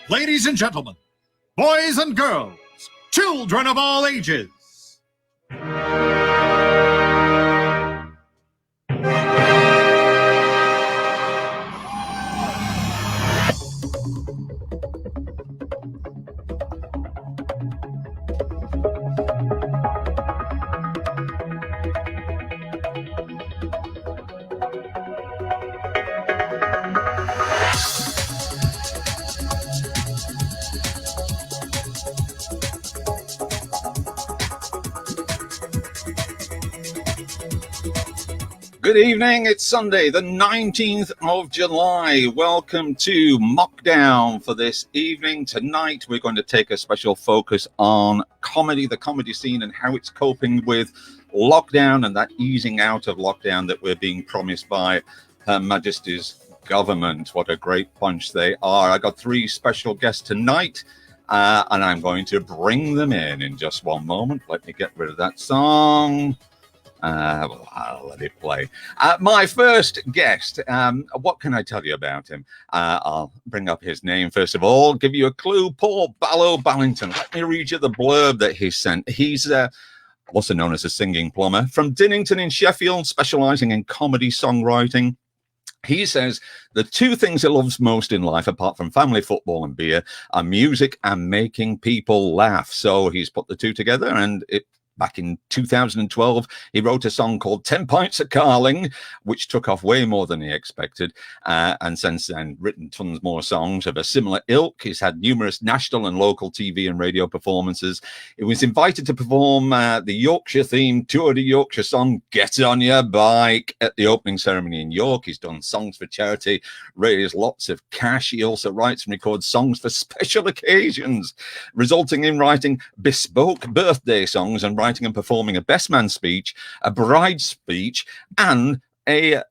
Ladies and gentlemen, boys and girls, children of all ages. Good evening, it's Sunday, the 19th of July. Welcome to Mockdown for this evening. Tonight, we're going to take a special focus on comedy, the comedy scene, and how it's coping with lockdown and that easing out of lockdown that we're being promised by Her Majesty's government. What a great bunch they are. I got three special guests tonight, and I'm going to bring them in just one moment. Let me get rid of that song. I'll let it play. My first guest, what can I tell you about him? I'll bring up his name first of all, give you a clue. Paul "Ballo" Ballington. Let me read you the blurb that he sent. He's also known as a singing plumber from Dinnington in Sheffield, specialising in comedy songwriting. He says the two things he loves most in life, apart from family, football and beer, are music and making people laugh. So he's put the two together, and back in 2012, he wrote a song called 10 Pints of Carling, which took off way more than he expected. And since then, written tons more songs of a similar ilk. He's had numerous national and local TV and radio performances. He was invited to perform the Yorkshire-themed Tour de Yorkshire song, Get On Your Bike, at the opening ceremony in York. He's done songs for charity, raised lots of cash. He also writes and records songs for special occasions, resulting in writing bespoke birthday songs and writing and performing a best man speech, a bride speech, and a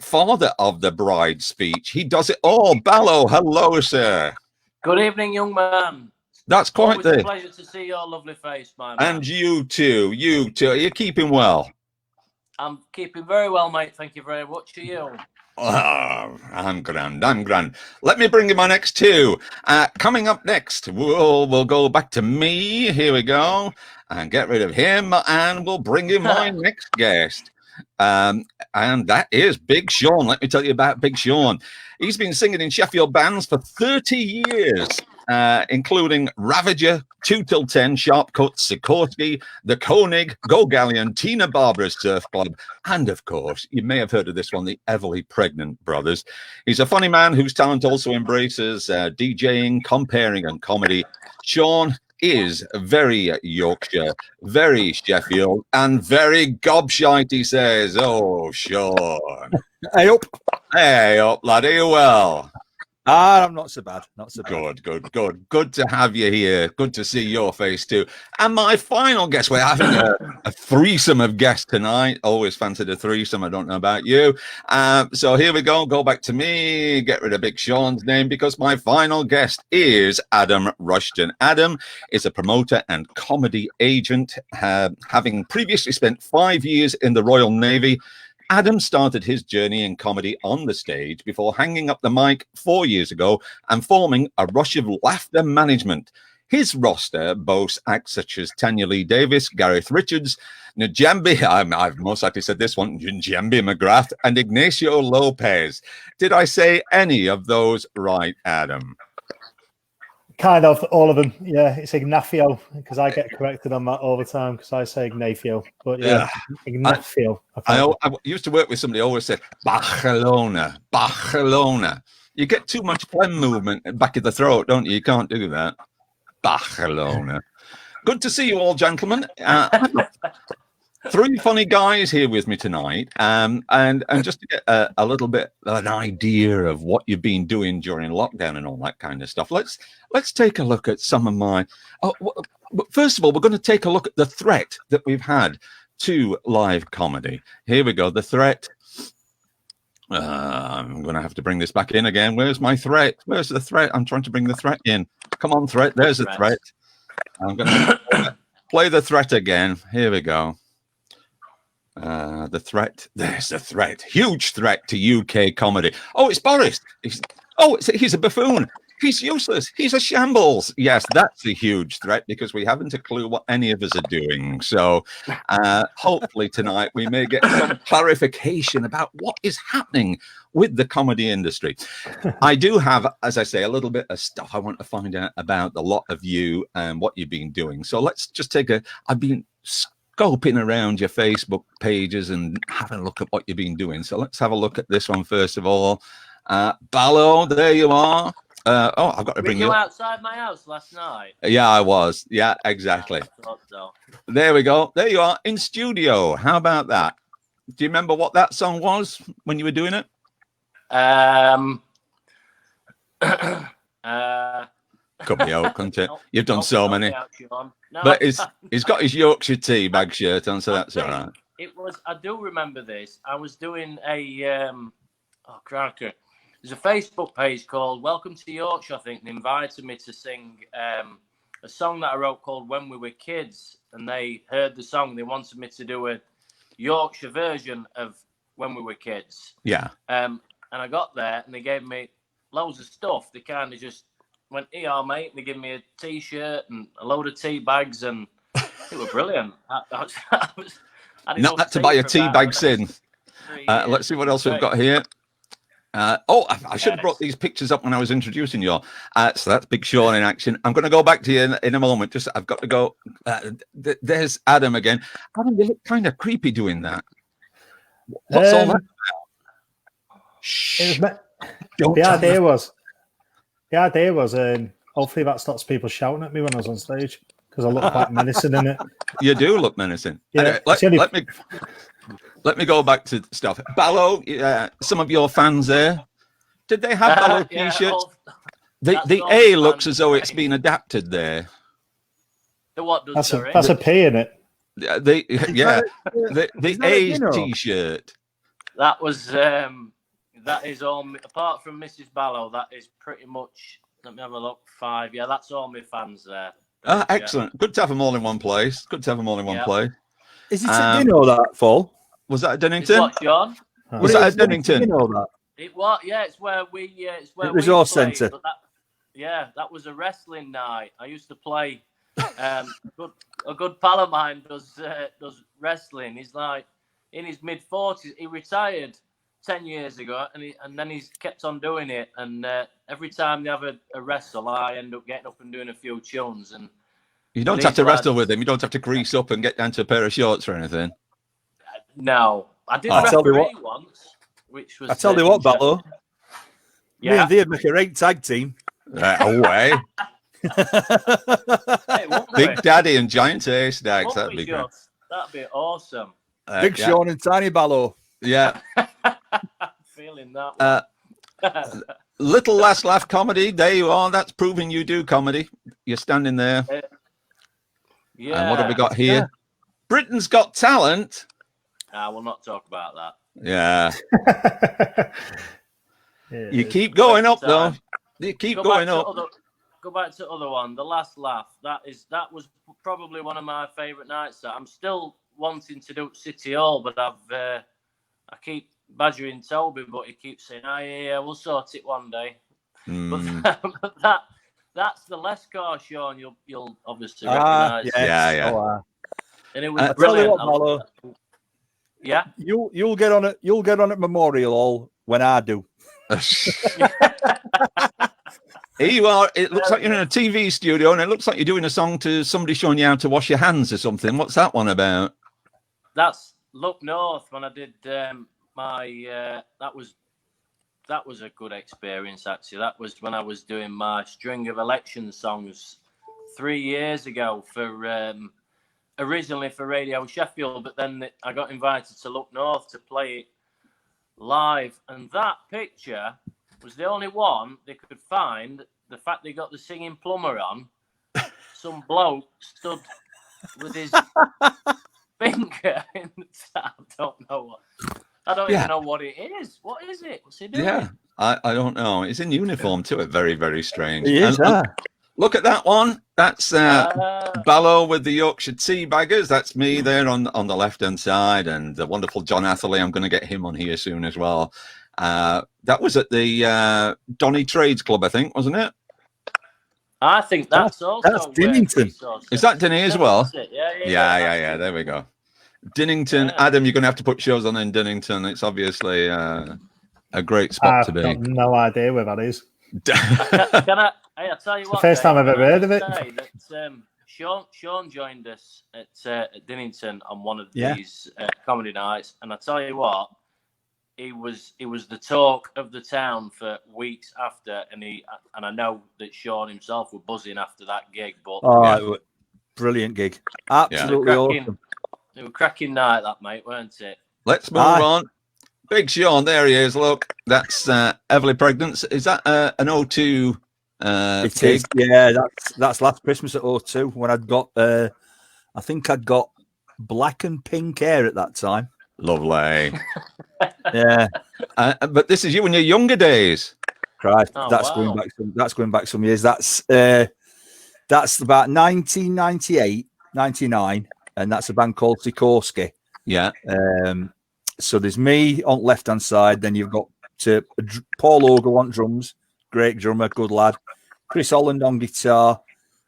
father of the bride speech. He does it all. Ballo, hello, sir. Good evening, young man. That's quite Always a pleasure to see your lovely face, my man. And you too. You too. Are you keeping well? I'm keeping very well, mate. Thank you very much. Are you? Oh, I'm grand. Let me bring in my next two. Coming up next, we'll go back to me. Here we go. And get rid of him, and we'll bring in my next guest. And that is Big Shawn. Let me tell you about Big Shawn. He's been singing in Sheffield bands for 30 years, including Ravager, 2 Till 10, Sharp Cut, Sikorsky, The Koenig, Go Galleon, Tina Barbara's Surf Club, and of course, you may have heard of this one, the Everly Pregnant Brothers. He's a funny man whose talent also embraces DJing, comparing, and comedy. Shawn is very Yorkshire, very Sheffield, and very gobshite, he says. Oh, Shawn. Hey up. Hey up, lad. Are you well? I'm not so bad. Not so bad. Good. Good to have you here. Good to see your face too. And my final guest, we're having a threesome of guests tonight. Always fancied a threesome. I don't know about you. So here we go. Go back to me. Get rid of Big Shawn's name because my final guest is Adam Rushton. Adam is a promoter and comedy agent, having previously spent 5 years in the Royal Navy. Adam started his journey in comedy on the stage before hanging up the mic 4 years ago and forming a rush of laughter management. His roster boasts acts such as Tanya Lee Davis, Gareth Richards, Njambi, I've most likely said this one, Njambi McGrath, and Ignacio Lopez. Did I say any of those right, Adam? Kind of, all of them. Yeah, it's Ignacio, because I get corrected on that all the time because I say Ignacio. But yeah. Ignacio. I used to work with somebody who always said, Barcelona. You get too much phlegm movement back of the throat, don't you? You can't do that. Barcelona. Good to see you all, gentlemen. Three funny guys here with me tonight, and just to get a little bit of an idea of what you've been doing during lockdown and all that kind of stuff. Let's take a look at some of my. First of all, we're going to take a look at the threat that we've had to live comedy. Here we go. The threat. I'm going to have to bring this back in again. Where's my threat? Where's the threat? I'm trying to bring the threat in. Come on, threat. There's the threat. I'm going to play the threat again. Here we go. The threat. There's the threat. Huge threat to UK comedy. Oh, it's Boris. He's a buffoon. He's useless. He's a shambles. Yes, that's a huge threat because we haven't a clue what any of us are doing. So hopefully tonight we may get some clarification about what is happening with the comedy industry. I do have, as I say, a little bit of stuff I want to find out about the lot of you and what you've been doing. So let's just I've been scoping around your Facebook pages and having a look at what you've been doing. So let's have a look at this one first of all. Ballo, there you are. I've got to bring you outside my house last night. Yeah, I was. Yeah, exactly. So. There we go. There you are in studio. How about that? Do you remember what that song was when you were doing it? Could be out, couldn't it? You've done so many. But he's got his Yorkshire Teabag shirt on, so that's all right. It was. I do remember this. I was doing a cracker. There's a Facebook page called Welcome to Yorkshire, I think. They invited me to sing a song that I wrote called When We Were Kids. And they heard the song. They wanted me to do a Yorkshire version of When We Were Kids. Yeah. And I got there and they gave me loads of stuff. They kind of just went, here, mate. And they gave me a T-shirt and a load of tea bags. And it was brilliant. I Not that to buy a tea bag sin. Let's see what else we've got here. I should have brought these pictures up when I was introducing you. So that's Big Shawn in action. I'm going to go back to you in a moment. Just I've got to go. There's Adam again. Adam, you look kind of creepy doing that. What's all that about? Shh. The idea was hopefully that stops people shouting at me when I was on stage because I look quite menacing in it. You do look menacing. Yeah, anyway, let me go back to stuff. Ballo, some of your fans there, did they have Ballo t-shirts? The A looks as though it's been adapted there. The what does that's a P in it. The A's t-shirt. That was that is all. Apart from Mrs. Ballo, that is pretty much. Let me have a look. 5. Yeah, that's all my fans there. Excellent. Good to have them all in one place. Good to have them all in one place. Is it you know that, Paul? Was that at Dinnington? What, Shawn? Was that at Dinnington? You know that. It was. Yeah, it's where we. It's where Resource Centre. That was a wrestling night. I used to play. A good pal of mine does wrestling. He's like in his mid-40s. He retired 10 years ago, and then he's kept on doing it. And every time they have a wrestle, I end up getting up and doing a few tunes. And you don't have to wrestle with him. You don't have to grease up and get down to a pair of shorts or anything. No, I did referee once, which was. I tell you what, Ballo. Yeah, me and they'd make a great tag team. Away. Big Daddy and Giant Ace Dags. That'd be good. That'd be awesome. Big Shawn and Tiny Ballo. Yeah. Feeling that. Little Last Laugh comedy. There you are. That's proving you do comedy. You're standing there. Yeah. And what have we got here? Yeah. Britain's Got Talent. I will not talk about that. Yeah. You keep going up, though. You keep going up. Go back to the other one. The Last Laugh. That was probably one of my favourite nights. I'm still wanting to do City Hall, but I keep badgering Toby, but he keeps saying, yeah, we'll sort it one day. But that's the Lescar, Shawn. You'll obviously recognise. Yeah. Oh, and it was brilliant. Yeah, you'll get on it. You'll get on at Memorial Hall when I do. Here you are. It looks like you're in a TV studio, and it looks like you're doing a song to somebody showing you how to wash your hands or something. What's that one about? That's Look North. When I did that was a good experience. Actually, that was when I was doing my string of election songs 3 years ago for. Originally for Radio Sheffield, but then I got invited to Look North to play it live, and that picture was the only one they could find. The fact they got the singing plumber on, some bloke stood with his finger in the tap. I don't even know what it is. What is it? What's he doing? Yeah, I don't know. It's in uniform too. Very, very strange. He is. Look at that one. That's Ballo with the Yorkshire Teabaggers. That's me there on the left-hand side. And the wonderful John Atherley. I'm going to get him on here soon as well. That was at the Donny Trades Club, I think, wasn't it? I think that's also that's Dinnington. Is that Dinnington as well? Yeah. There we go. Dinnington, yeah. Adam, you're going to have to put shows on in Dinnington. It's obviously a great spot to be. I've got no idea where that is. I'll tell you what. The first time I've ever heard of it. That, Shawn joined us at Dinnington on one of these comedy nights, and I tell you what, he was the talk of the town for weeks after, and I know that Shawn himself was buzzing after that gig. But brilliant gig, absolutely awesome. It was a cracking night, that, mate, weren't it? Let's move on. Big Shawn, there he is. Look, that's heavily pregnant. Is that an O2? It gig? Is. Yeah, that's last Christmas at O2 when I'd got. I think I'd got black and pink hair at that time. Lovely. Yeah, but this is you in your younger days. Christ, that's going back some years. That's about 1998, 99. And that's a band called Sikorsky. Yeah. So there's me on left hand side. Then you've got Paul Ogle on drums, great drummer, good lad. Chris Holland on guitar,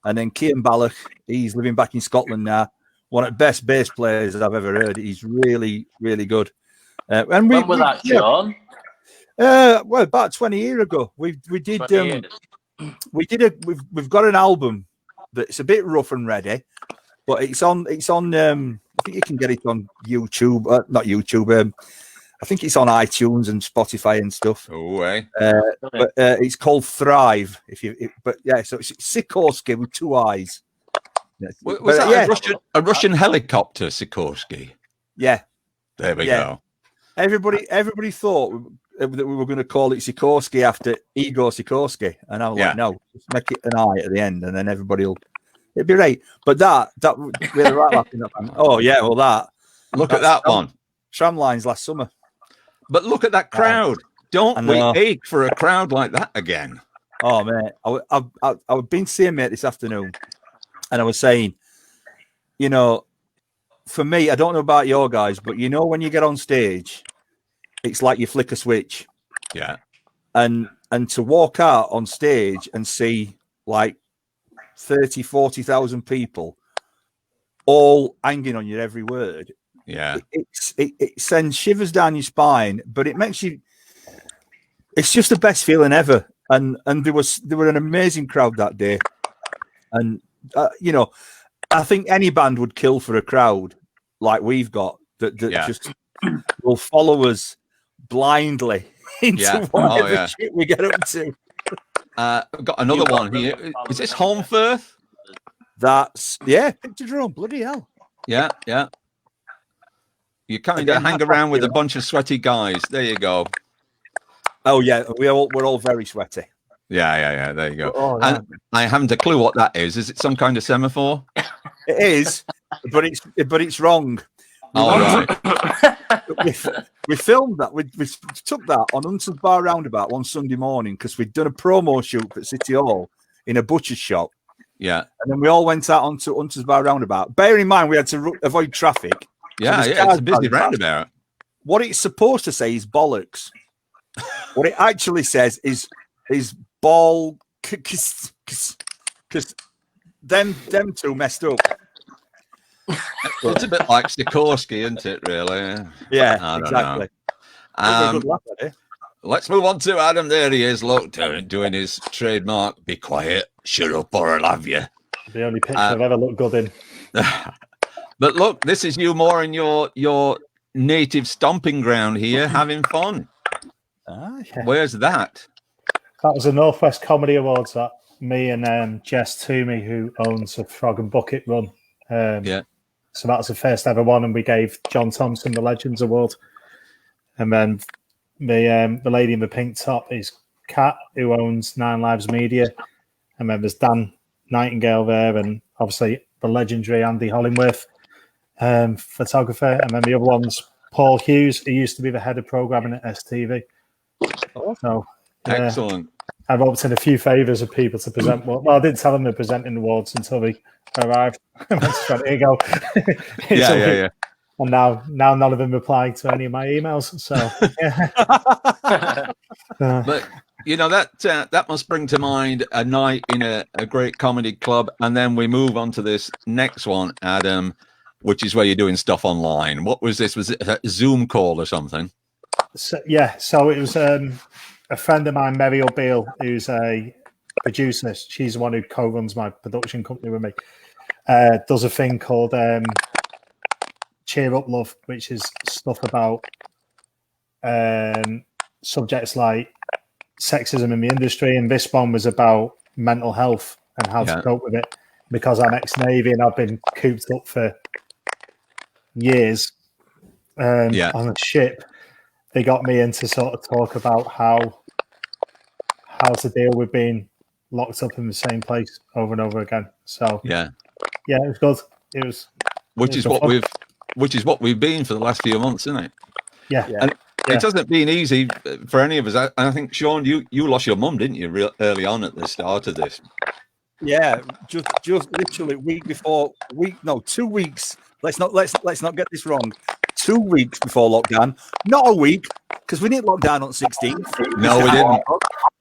and then Cian Ballach. He's living back in Scotland now. One of the best bass players I've ever heard. He's really, really good. And when was that, Shawn? Well, about 20 years ago. We did. We've got an album that's a bit rough and ready. But it's on. I think you can get it on YouTube. Not YouTube. I think it's on iTunes and Spotify and stuff. But it's called Thrive. So it's Sikorsky with 2 eyes. Was that a Russian helicopter, Sikorsky? Yeah. There we go. Everybody thought that we were going to call it Sikorsky after Igor Sikorsky, and I'm like, no, just make it an I at the end, and then everybody will. It'd be right, but that we had a right laughing at. Oh yeah, well that. Look at that one. Tramlines last summer. But look at that crowd. Don't we ache for a crowd like that again? Oh man, I've been seeing mate this afternoon, and I was saying, for me, I don't know about your guys, but when you get on stage, it's like you flick a switch. Yeah. And to walk out on stage and see like 30, 40,000 people all hanging on your every word. Yeah. It sends shivers down your spine, but it makes you, it's just the best feeling ever. And there were an amazing crowd that day. And, I think any band would kill for a crowd like we've got that just will follow us blindly into whatever shit we get up to. I've got another one here. Is this Home Firth? That's picture drum. Bloody hell. Yeah. You kind of hang around with a bunch of sweaty guys. There you go. Oh yeah, we're all very sweaty. Yeah. There you go. Oh, and I haven't a clue what that is. Is it some kind of semaphore? It is, but it's wrong. Right. We filmed that. We took that on Hunter's Bar Roundabout one Sunday morning because we'd done a promo shoot at City Hall in a butcher's shop. Yeah. And then we all went out onto Hunter's Bar Roundabout. Bear in mind, we had to avoid traffic. Yeah, it's a busy roundabout. What it's supposed to say is bollocks. What it actually says is ball, because them two messed up. It's a bit like Sikorsky, isn't it, really? Yeah, exactly. Let's move on to Adam. There he is. Look, doing his trademark. Be quiet. Shut up or I'll have you. The only picture I've ever looked good in. But look, this is you more in your native stomping ground here, having fun. Where's that? That was the Northwest Comedy Awards that me and Jess Toomey, who owns a Frog and Bucket Run. So that was the first ever one, and we gave John Thompson the Legends Award. And then the lady in the pink top is Kat, who owns 9 Lives Media. And then there's Dan Nightingale there, and obviously the legendary Andy Hollingworth, photographer. And then the other one's Paul Hughes, who used to be the head of programming at STV. So, excellent. I've opted a few favours of people to present. Well, I didn't tell them they're presenting awards until they arrived. I went to here you go. Yeah. And now none of them replied to any of my emails. So, But You know, that must bring to mind a night in a great comedy club, and then we move on to this next one, Adam, which is where you're doing stuff online. What was this? Was it a Zoom call or something? So it was a friend of mine, Mary O'Beal, who's a producer. She's the one who co-runs my production company with me. Does a thing called Cheer Up Love, which is stuff about subjects like sexism in the industry, and this one was about mental health and how to cope with it. Because I'm ex-Navy and I've been cooped up for years on a ship, they got me in to sort of talk about how to deal with being locked up in the same place over and over again. So it was good. It was, which is what we've been for the last few months, isn't it? Yeah. And it hasn't been easy for any of us. I think, Shawn, you lost your mum, didn't you, early on at the start of this? Yeah, just literally 2 weeks. Let's not get this wrong. 2 weeks before lockdown, not a week, because we didn't lock down on 16th. No, we didn't.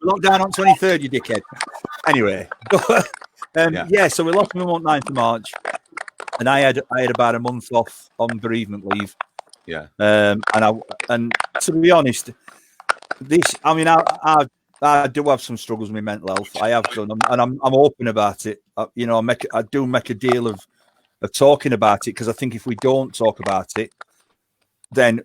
We locked down on 23rd, you dickhead. Anyway, so we lost my mum on 9th of March, and I had about a month off on bereavement leave. Yeah. And to be honest, I do have some struggles with mental health. I have done, and I'm open about it. I do make a deal of talking about it, because I think if we don't talk about it, then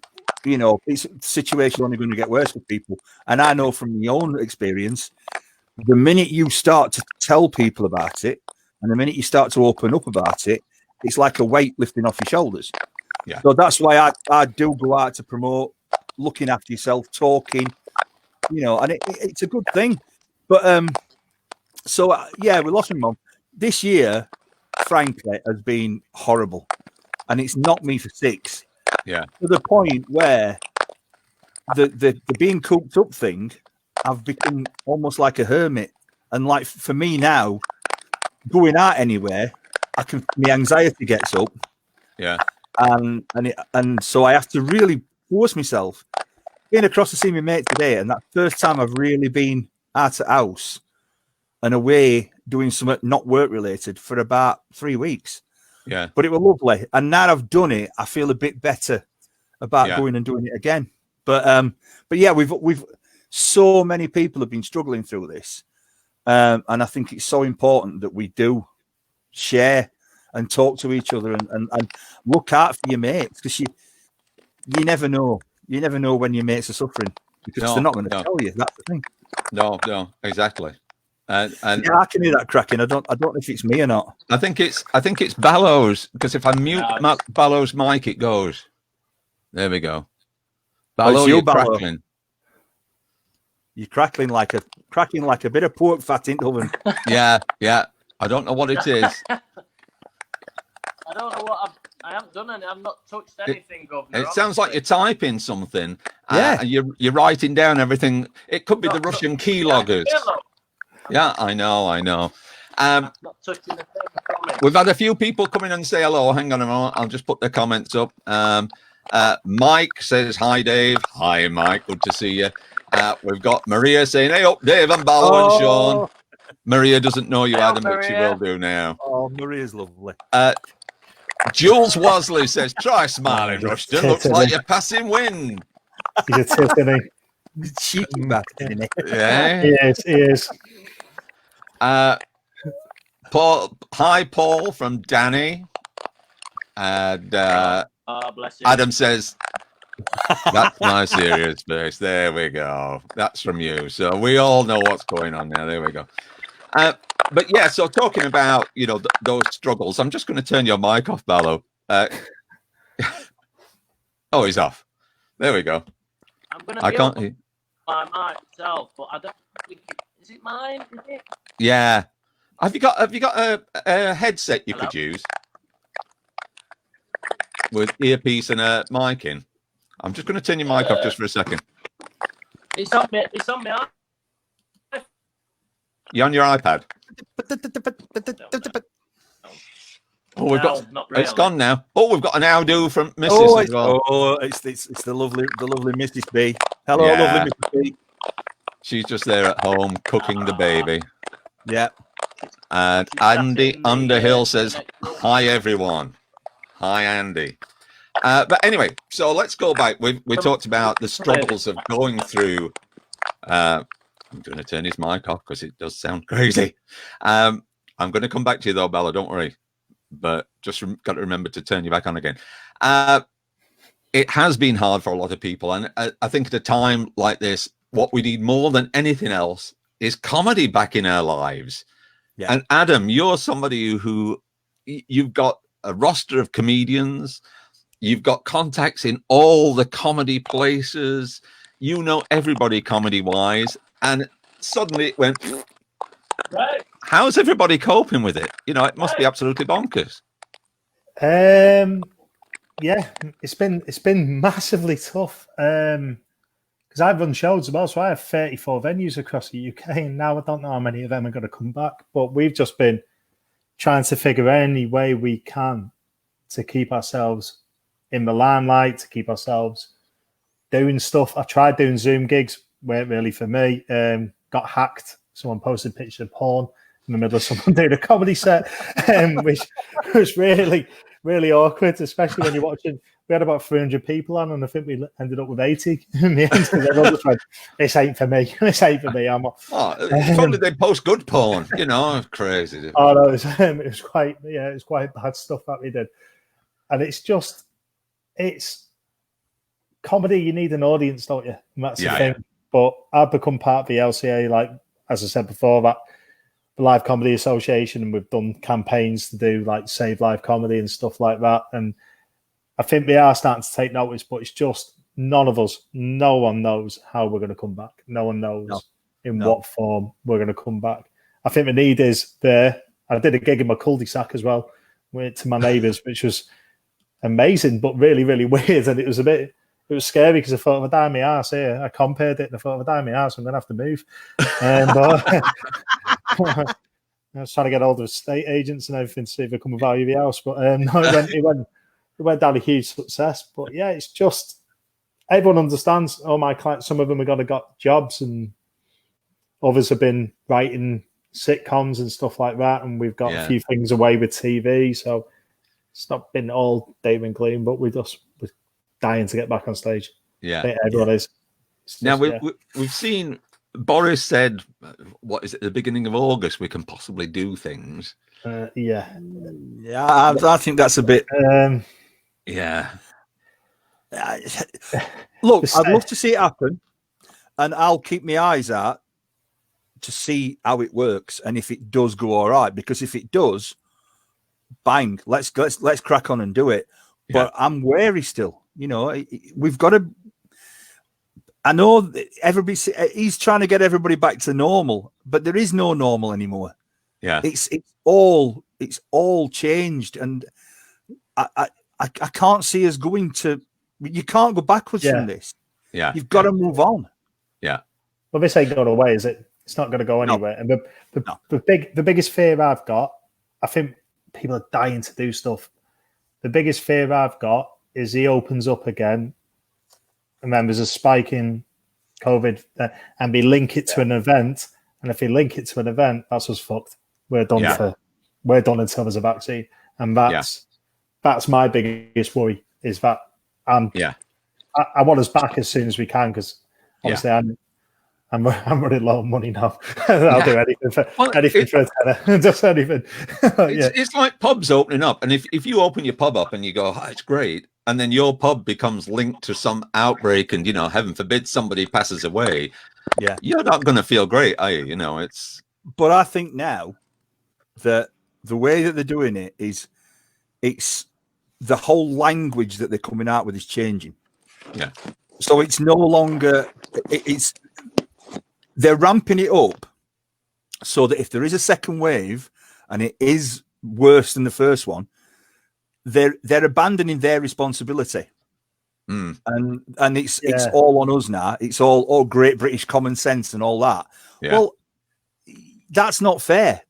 it's situation only going to get worse for people. And I know from my own experience, the minute you start to tell people about it, and the minute you start to open up about it, it's like a weight lifting off your shoulders. Yeah. So that's why I do go out to promote looking after yourself, talking. And it's a good thing. But we lost my mum. This year, frankly, has been horrible. And it's knocked me for 6. Yeah. To the point where the being cooped up thing, I've become almost like a hermit. And like for me now, going out anywhere, my anxiety gets up. Yeah. And so I have to really force myself. Being across to see my mate today, and that first time I've really been out of house and away doing something not work related for about 3 weeks. Yeah. But it was lovely. And now I've done it, I feel a bit better about going and doing it again. But yeah, we've so many people have been struggling through this. And I think it's so important that we do share and talk to each other and look out for your mates, because you never know. You never know when your mates are suffering, because they're not going to tell you. That's the thing. No, exactly. And I can hear that cracking. I don't know if it's me or not. I think it's Ballo's, because if I mute Ballo's mic, it goes. There we go. Ballo, you're crackling. You're cracking like a bit of pork fat in the oven. Yeah. I don't know what it is. I don't know what I haven't done anything. I've not touched anything, Governor. It sounds like you're typing something. Yeah. And you're writing down everything. It could be the Russian keyloggers. Yeah, I know. Not touching the thing from it. We've had a few people come in and say hello. Hang on a moment. I'll just put their comments up. Mike says, hi, Dave. Hi, Mike. Good to see you. We've got Maria saying, hey up, Dave and Ballo and Shawn. Maria doesn't know you, Adam, but she will do now. Oh, Maria's lovely. Jules Wasley says, try smiling, Rushton. Looks like you're passing wind. He's a tit, isn't he? Cheeky bastard, isn't he? Yeah. He is. Paul from Danny. And bless him. Adam says, that's my serious face. There we go. That's from you. So we all know what's going on now. There we go. But yeah, so talking about, those struggles, I'm just going to turn your mic off, Ballo. Oh, he's off. There we go. I'm going to can't. My mic myself, but I don't think is it mine? Is it? Yeah. Have you got a headset you could use with earpiece and a mic in? I'm just going to turn your mic off just for a second. It's on me. You on your iPad? Oh, we've got. Not really. It's gone now. Oh, we've got an how-do from Mrs. as well. It's the lovely Mrs. B. Hello, lovely Mrs. B. She's just there at home cooking the baby. Yeah. And Andy Underhill says, "Hi everyone." Hi Andy. But anyway, so let's go back. We talked about the struggles of going through. I'm going to turn his mic off because it does sound crazy. I'm going to come back to you though, Bella. Don't worry. But just got to remember to turn you back on again. It has been hard for a lot of people, and I think at a time like this, what we need more than anything else is comedy back in our lives. Yeah. And Adam, you're somebody who you've got a roster of comedians, you've got contacts in all the comedy places, you know everybody comedy wise, and suddenly it went. Right. How's everybody coping with it? You know, it must be absolutely bonkers. Yeah, it's been massively tough. Because I've run shows as well, so I have 34 venues across the UK, and now I don't know how many of them are going to come back. But we've just been trying to figure any way we can to keep ourselves in the limelight, to keep ourselves doing stuff. I tried doing Zoom gigs, weren't really for me. Got hacked. Someone posted pictures of porn in the middle of someone doing a comedy set, which was really, really awkward, especially when you're watching. We had about 300 people on, and I think we ended up with 80 in the end because everyone just went, "This ain't for me. This ain't for me." I'm like, if only they post good porn, you know, crazy. Oh no, it was quite bad stuff that we did, and it's comedy. You need an audience, don't you? And that's the thing. Yeah. But I've become part of the LCA, like as I said before, that the Live Comedy Association, and we've done campaigns to do like Save Live Comedy and stuff like that, and I think they are starting to take notice, but it's just no one knows how we're going to come back. No one knows what form we're going to come back. I think the need is there. I did a gig in my cul-de-sac as well to my neighbours, which was amazing, but really, really weird. And it was scary because I thought, if I die in my ass here, I compared it, and I thought, if I die in my ass, I'm going to have to move. But I was trying to get hold of estate agents and everything to see if they come and value the house. But no, it went down a huge success. But yeah, it's just everyone understands. All my clients, some of them have got jobs, and others have been writing sitcoms and stuff like that. And we've got a few things away with TV, so it's not been all Dave McClelland, but we're dying to get back on stage. Yeah, I think everyone is. Now we've seen Boris said, what is it, the beginning of August we can possibly do things. Yeah, I think that's a bit. Yeah. Look, I'd love to see it happen, and I'll keep my eyes out to see how it works and if it does go all right. Because if it does, bang, let's crack on and do it. But I'm wary still. You know, we've got to. I know he's trying to get everybody back to normal, but there is no normal anymore. Yeah, it's all changed, and I can't see us going to. You can't go backwards from this. Yeah, you've got to move on. Yeah. Well, this ain't going away, is it? It's not going to go anywhere. No. And the biggest fear I've got, I think people are dying to do stuff. The biggest fear I've got is he opens up again, and then there's a spike in COVID, and we link it to an event. And if we link it to an event, that's us fucked. We're done we're done until there's a vaccine, and that's my biggest worry. Is that I want us back as soon as we can, because obviously I'm running low on money now. I'll do anything for a tenner. Just anything. It's like pubs opening up, and if you open your pub up and you go, it's great, and then your pub becomes linked to some outbreak, and heaven forbid somebody passes away, you're not going to feel great, are you? It's. But I think now that the way that they're doing it is, it's the whole language that they're coming out with is changing. Yeah. So it's no longer they're ramping it up so that if there is a second wave and it is worse than the first one, they're abandoning their responsibility. And it's all on us now. It's all great British common sense and all that. Yeah. Well, that's not fair.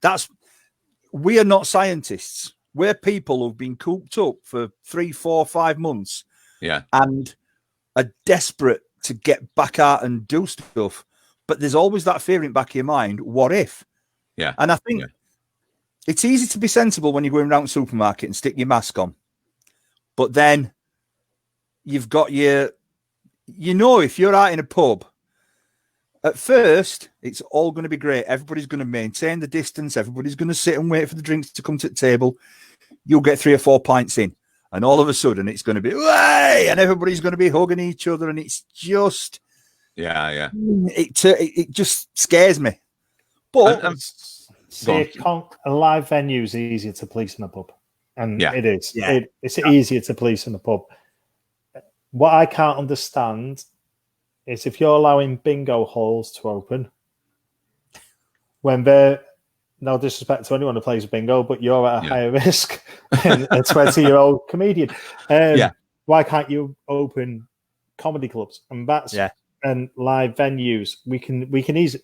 We are not scientists. We're people who've been cooped up for 3, 4, 5 months. Yeah. And are desperate to get back out and do stuff. but there's always that fear in the back of your mind. What if? Yeah. And I think it's easy to be sensible when you're going around the supermarket and stick your mask on. But then you've got your, if you're out in a pub, at first, it's all going to be great. Everybody's going to maintain the distance. Everybody's going to sit and wait for the drinks to come to the table. You'll get 3 or 4 pints in. And all of a sudden, it's going to be, way! And everybody's going to be hugging each other. And it's just... Yeah. It just scares me. But... a live venue is easier to police in a pub. And it is. Yeah. It's easier to police in a pub. What I can't understand is if you're allowing bingo halls to open when they're, no disrespect to anyone who plays bingo, but you're at a higher risk than a 20-year-old comedian. Why can't you open comedy clubs? And and live venues? We can easily,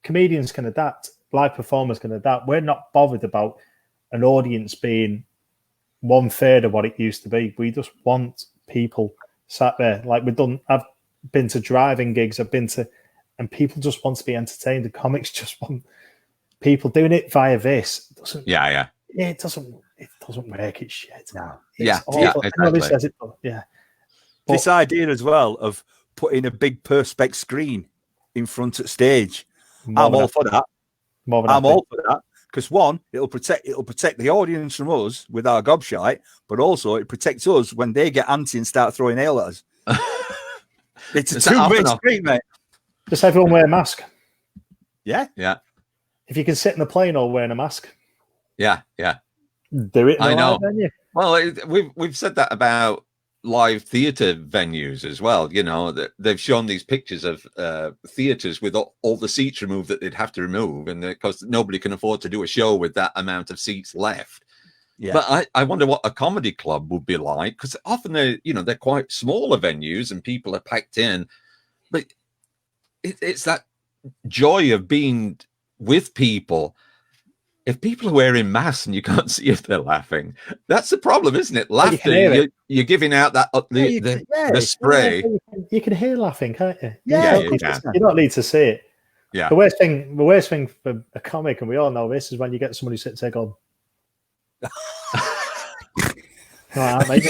comedians can adapt, live performers can adapt. We're not bothered about an audience being 1/3 of what it used to be. We just want people sat there. Like I've been to driving gigs, and people just want to be entertained. The comics just want people doing it via this. It doesn't work. It's shit. No. It's awful. Exactly. Says it, but, this idea as well of putting a big perspex screen in front of stage. I'm all for that. I'm all for that. Because one, it'll protect the audience from us with our gobshite, but also it protects us when they get antsy and start throwing ale at us. It's a two-way street, mate. Just everyone wear a mask. Yeah. If you can sit in the plane all wearing a mask. Yeah. Do it. I know. Well, we've said that about live theatre venues as well. They've shown these pictures of theatres with all the seats removed that they'd have to remove, and because nobody can afford to do a show with that amount of seats left. Yeah. But I wonder what a comedy club would be like, because often they're quite smaller venues and people are packed in, but it's that joy of being with people. If people are wearing masks and you can't see if they're laughing, that's the problem, isn't it? Laughter, you're giving out that the spray. You can hear laughing, can't you? Yeah, you don't need to see it. Yeah. The worst thing for a comic, and we all know this, is when you get somebody who sits there going, all right, mate.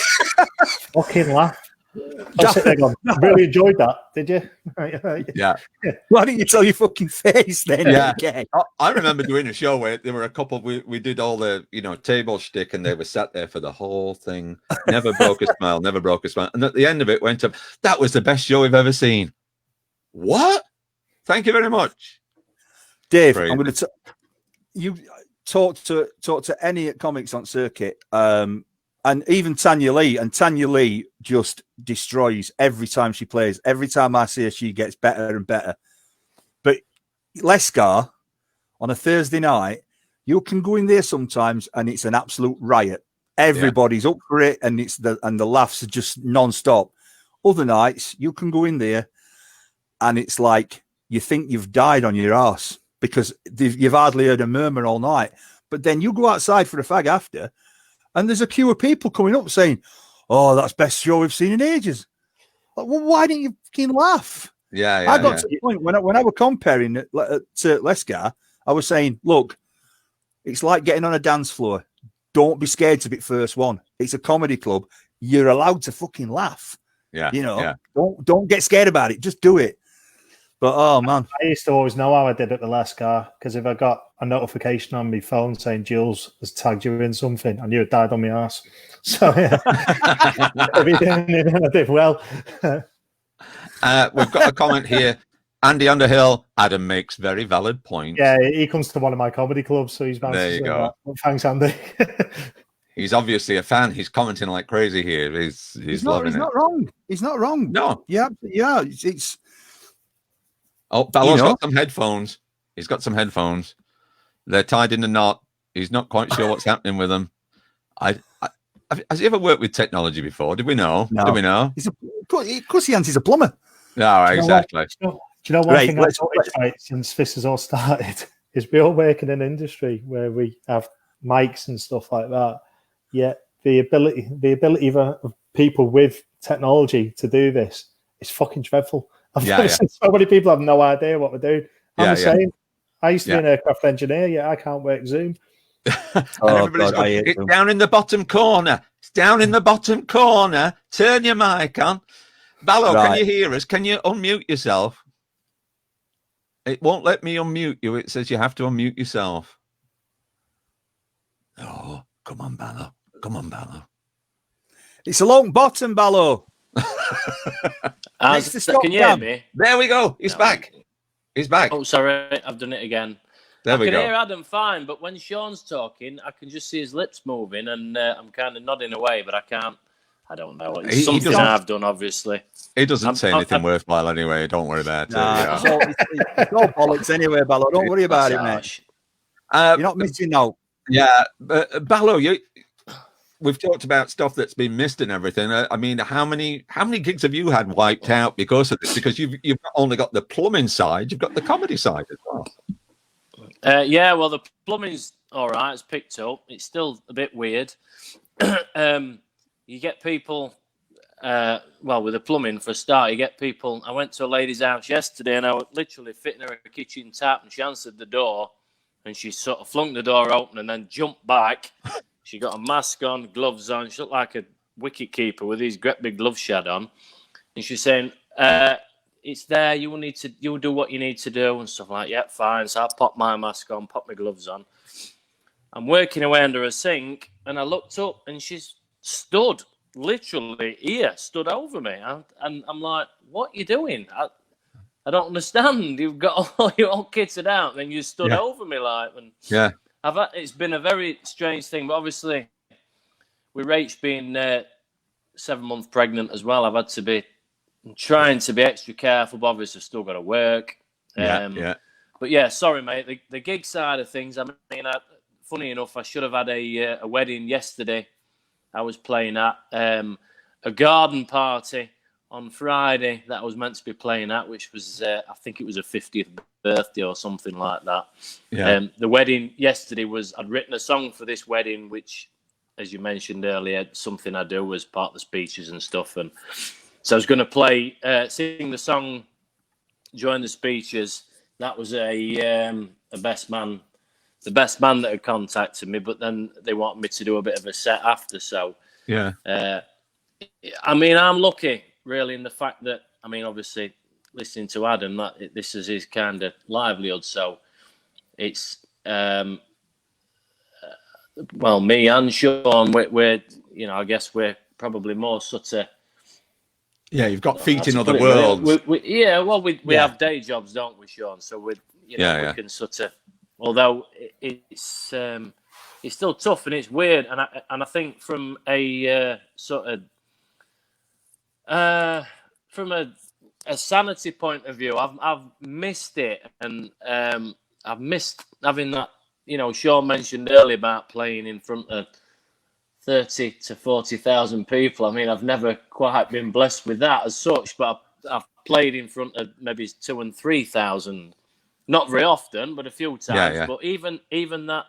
Fucking laugh. I'll sit there going, really enjoyed that, did you? Yeah. Why didn't you tell your fucking face then? Yeah. Okay. I remember doing a show where there were a couple, we did all the, table shtick, and they were sat there for the whole thing. Never broke a smile, never broke a smile. And at the end of it went up, that was the best show we've ever seen. What? Thank you very much. Dave, I'm going to you talk to any comics on circuit, and even Tanya Lee, and Tanya Lee just destroys every time she plays. Every time I see her, she gets better and better. But Lescar, on a Thursday night, you can go in there sometimes and it's an absolute riot. Everybody's up for it, and the laughs are just non-stop. Other nights, you can go in there and it's like you think you've died on your arse because you've hardly heard a murmur all night. But then you go outside for a fag after, and there's a queue of people coming up saying, "Oh, that's best show we've seen in ages." Like, well, why didn't you fucking laugh? Yeah. I got to the point when I was comparing it to Lescar, I was saying, look, it's like getting on a dance floor. Don't be scared to be first one. It's a comedy club. You're allowed to fucking laugh. Yeah. Don't get scared about it. Just do it. But oh man, I used to always know how I did at the Lescar, because if I got a notification on my phone saying Jules has tagged you in something, I knew it died on my arse. So yeah, I did well. We've got a comment here. Andy Underhill, Adam makes very valid points. Yeah, he comes to one of my comedy clubs, so he's there. You go. Thanks, Andy. He's obviously a fan. He's commenting like crazy here. He's loving it. He's not wrong. He's not wrong. No. Yeah. It's. Oh, Ballo's got some headphones. He's got some headphones. They're tied in a knot. He's not quite sure what's happening with them. Has he ever worked with technology before? Did we know? No. Did we know? Of course he is a plumber. No, exactly. Do you know one thing I've noticed since this has all started is we all work in an industry where we have mics and stuff like that. Yet the ability of people with technology to do this is fucking dreadful. I've never seen so many people have no idea what we're doing. I'm the same. I used to be an aircraft engineer. Yeah, I can't work Zoom. And everybody's going, it's down in the bottom corner. It's down in the bottom corner. Turn your mic on. Ballo, can you hear us? Can you unmute yourself? It won't let me unmute you. It says you have to unmute yourself. Oh, come on, Ballo. Come on, Ballo. It's a long bottom, Ballo. Can you hear me? There we go. He's back. He's back. Oh, sorry. I've done it again. There we go. I can hear Adam fine, but when Shawn's talking, I can just see his lips moving, and I'm kind of nodding away, but I can't. I don't know. It's something I've done, obviously. He doesn't say anything worthwhile anyway. Don't worry about it. It's all bollocks anyway, Ballo. Don't worry about it, mate. You're not missing out. Yeah, but Ballo, we've talked about stuff that's been missed and everything. I mean, how many gigs have you had wiped out because of this? Because you've not only got the plumbing side, you've got the comedy side as well. Yeah, well, the plumbing's all right. It's picked up. It's still a bit weird. You get people, with the plumbing for a start, you get people. I went to a lady's house yesterday and I was literally fitting her a kitchen tap and she answered the door and she sort of flung the door open and then jumped back. She got a mask on, gloves on. She looked like a wicket keeper with these great big glove shed on. And she's saying, it's there. You'll do what you need to do and stuff like that. Yeah, fine. So I popped my mask on, popped my gloves on. I'm working away under a sink and I looked up and she's stood literally here, stood over me. And I'm like, what are you doing? I don't understand. You've got all your old kitted out and then you stood over me like. And it's been a very strange thing, but obviously with Rach being 7 months pregnant as well, I've had to be trying to be extra careful, but obviously I've still got to work. But yeah, sorry, mate. The gig side of things, I mean, funny enough, I should have had a wedding yesterday. I was playing at a garden party on Friday that I was meant to be playing at, which was, I think it was a 50th birthday or something like that. Yeah. The wedding yesterday I'd written a song for this wedding, which, as you mentioned earlier, something I do as part of the speeches and stuff. And so I was going to sing the song during the speeches. That was the best man that had contacted me, but then they wanted me to do a bit of a set after. So, I mean, I'm lucky, really, in the fact that, I mean, obviously, listening to Adam, that this is his kind of livelihood. So, it's me and Shawn, we're I guess we're probably more sort of. Yeah, you've got feet in other worlds. We have day jobs, don't we, Shawn? So we can sort of. Although it's still tough and it's weird, and I think from a from a sanity point of view, I've missed it, and I've missed having that. Shawn mentioned earlier about playing in front of 30 to 40,000 people. I mean, I've never quite been blessed with that as such, but I've played in front of maybe 2,000 and 3,000. Not very often, but a few times. Yeah. But even that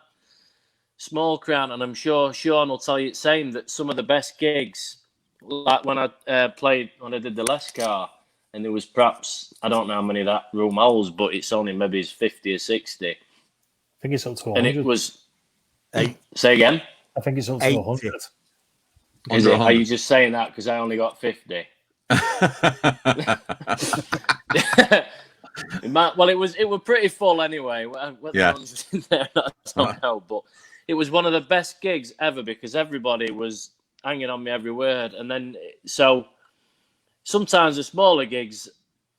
small crowd, and I'm sure Shawn will tell you the same, that some of the best gigs, like when I did the Lescar, and there was perhaps, I don't know how many that room holds, but it's only maybe 50 or 60. I think it's up to 100. And it was... Say again? I think it's up to 100. Is it? Are you just saying that because I only got 50? It was pretty full anyway. I don't know, but it was one of the best gigs ever because everybody was hanging on me every word. And then, so sometimes the smaller gigs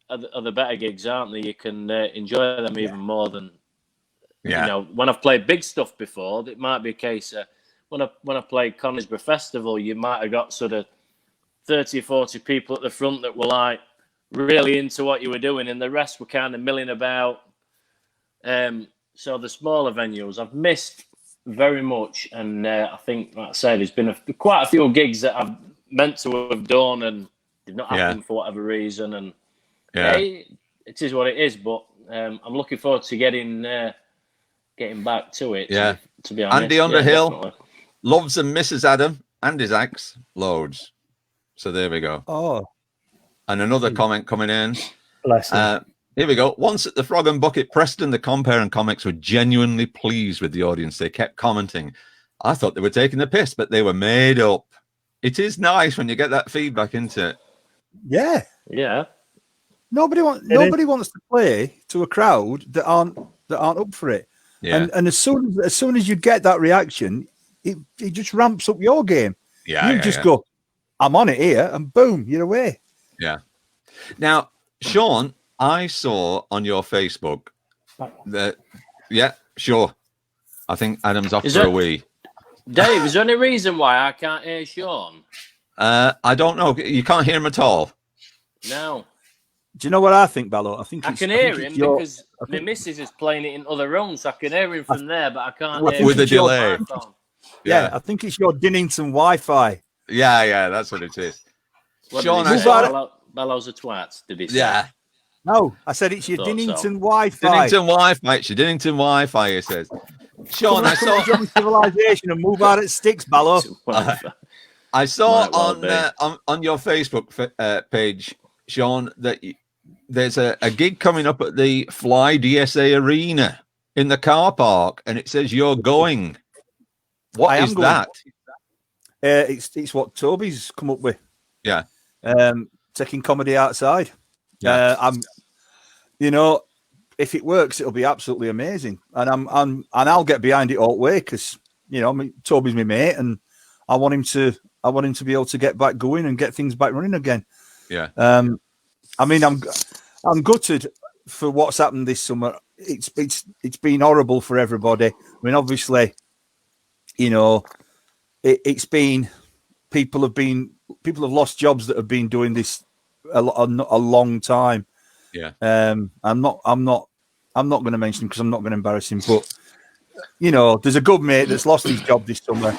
are the better gigs, aren't they? You can enjoy them even more than, when I've played big stuff before, it might be a case of when I played Conisborough Festival, you might have got sort of 30 or 40 people at the front that were like, really into what you were doing, and the rest were kind of milling about. So the smaller venues I've missed very much, and I think, like I said, there's been quite a few gigs that I've meant to have done and did not happen for whatever reason. And it is what it is. But I'm looking forward to getting back to it. Yeah, to be honest, Andy Underhill loves and misses Adam and his acts loads. So there we go. Oh. And another comment coming in. Bless him. Here we go. Once at the Frog and Bucket, Preston, the Compare and Comics were genuinely pleased with the audience. They kept commenting. I thought they were taking the piss, but they were made up. It is nice when you get that feedback, isn't it? Yeah. Yeah. Nobody wants to play to a crowd that aren't up for it. Yeah. And as soon as you get that reaction, it just ramps up your game. Yeah. You just go, I'm on it here, and boom, you're away. Yeah. Now, Shawn, I saw on your Facebook that, yeah, sure. I think Adam's off for a wee. Dave, is there any reason why I can't hear Shawn? I don't know. You can't hear him at all. No. Do you know what I think, Ballo? I can hear him because my missus is playing it in other rooms. So I can hear him from there, but I can't hear him with a delay. Yeah, I think it's your Dinnington Wi-Fi. Yeah, that's what it is. Shawn, Ballo's a twat, did he say? Yeah. No, I said it's your Dinnington Wi-Fi. Dinnington Wi-Fi. It's your Dinnington Wi-Fi, he says. Shawn, I saw civilization and move out at sticks, Ballo. I saw on your Facebook page, Shawn, that there's a gig coming up at the Fly DSA Arena in the car park, and it says you're going. What is that? It's what Toby's come up with. Yeah. Taking comedy outside. Yeah. If it works, it'll be absolutely amazing, and I'll get behind it all the way because Toby's my mate, and I want him to be able to get back going and get things back running again. Yeah. I'm gutted for what's happened this summer. It's been horrible for everybody. I mean, obviously, it's been people have lost jobs that have been doing this a long time. Yeah. I'm not going to mention him because I'm not going to embarrass him. But there's a good mate that's lost his job this summer,